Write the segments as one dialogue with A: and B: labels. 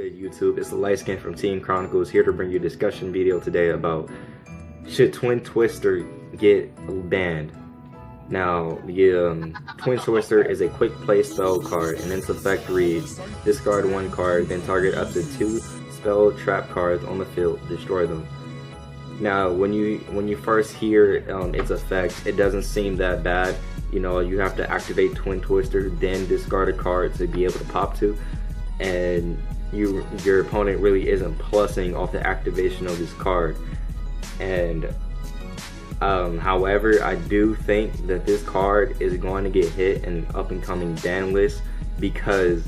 A: good, YouTube? It's the Light Skin from Team Chronicles here to bring you a discussion video today about should Twin Twister get banned. Now, the Twin Twister is a quick play spell card, and its effect reads: discard one card, then target up to 2 spell trap cards on the field, destroy them. Now, when you first hear its effect, it doesn't seem that bad. You know, you have to activate Twin Twister, then discard a card to be able to pop to, and your opponent really isn't plussing off the activation of this card. And however, I do think that this card is going to get hit in up and coming ban list because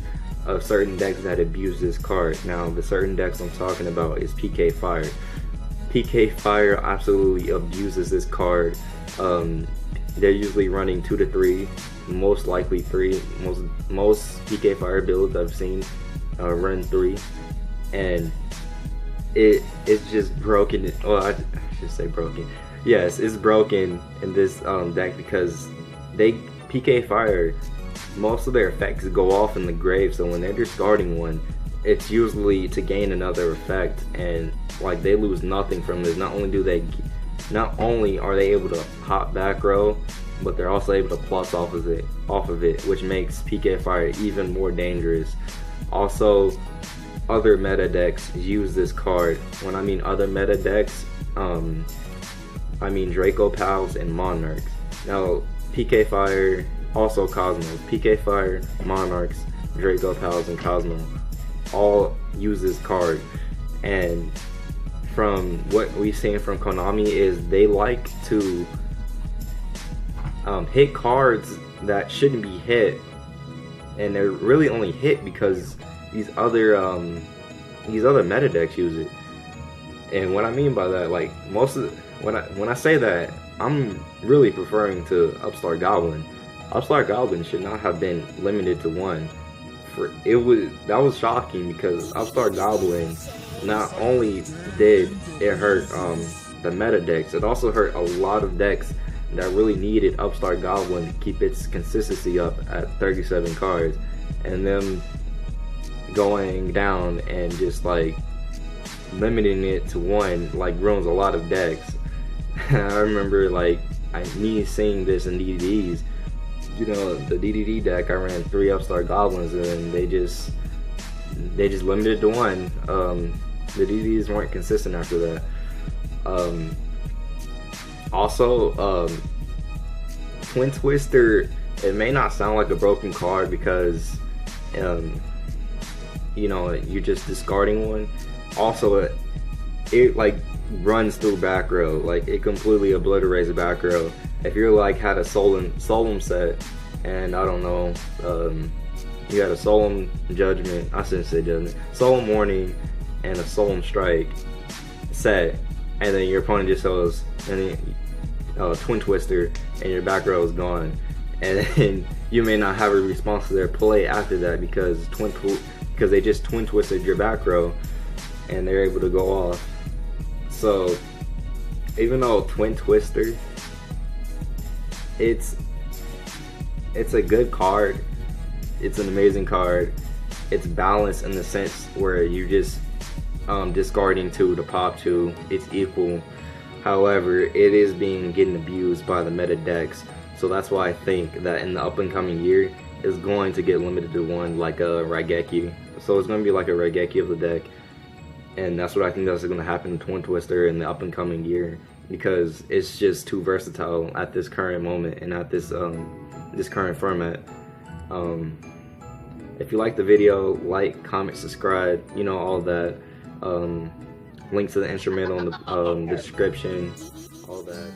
A: of certain decks that abuse this card. Now, the certain decks I'm talking about is PK Fire. PK Fire absolutely abuses this card. They're usually running 2 to 3, most likely 3. Most PK Fire builds I've seen run 3, and it's just broken. Well, I should say broken. Yes, it's broken in this deck because PK Fire, most of their effects go off in the grave, so when they're discarding one, it's usually to gain another effect, and like they lose nothing from this. Not only are they able to pop back row, but they're also able to plus off of it, which makes PK Fire even more dangerous. Also, other meta decks use this card. When I mean other meta decks, I mean Draco Pals and Monarchs. Now, PK Fire, also Cosmo, PK Fire, Monarchs, Draco Pals, and Cosmo all use this card. And from what we've seen from Konami is they like to hit cards that shouldn't be hit, and they're really only hit because these other meta decks use it. And what I mean by that, like when I say that, I'm really referring to Upstart Goblin. Upstart Goblin should not have been limited to 1. That was shocking because Upstart Goblin, not only did it hurt the meta decks, it also hurt a lot of decks that really needed Upstart Goblin to keep its consistency up at 37 cards, and them going down and just like limiting it to 1 like ruins a lot of decks. I remember like me seeing this in DDDs. You know, the DDD deck, I ran 3 Upstart Goblins, and they just limited to 1. The DDDs weren't consistent after that. Also, Twin Twister, it may not sound like a broken card because you know, you're just discarding one. Also, it like runs through back row, like it completely obliterates the back row. If you're like had a Solemn set, and I don't know, you had a Solemn Judgment, I shouldn't say Judgment, Solemn Warning, and a Solemn Strike set, and then your opponent just shows Twin Twister, and your back row is gone, and then you may not have a response to their play after that because they just Twin Twisted your back row, and they're able to go off. So even though Twin Twister, it's a good card, it's an amazing card, it's balanced in the sense where you just discarding 2 to pop 2, it's equal. However, it is getting abused by the meta decks, so that's why I think that in the up and coming year is going to get limited to 1, like a Raigeki. So it's going to be like a Raigeki of the deck, and that's what I think that's going to happen to Twin Twister in the up and coming year, because it's just too versatile at this current moment and at this this current format. If you like the video, like, comment, subscribe, you know, all that. Link to the instrumental in the description, all that.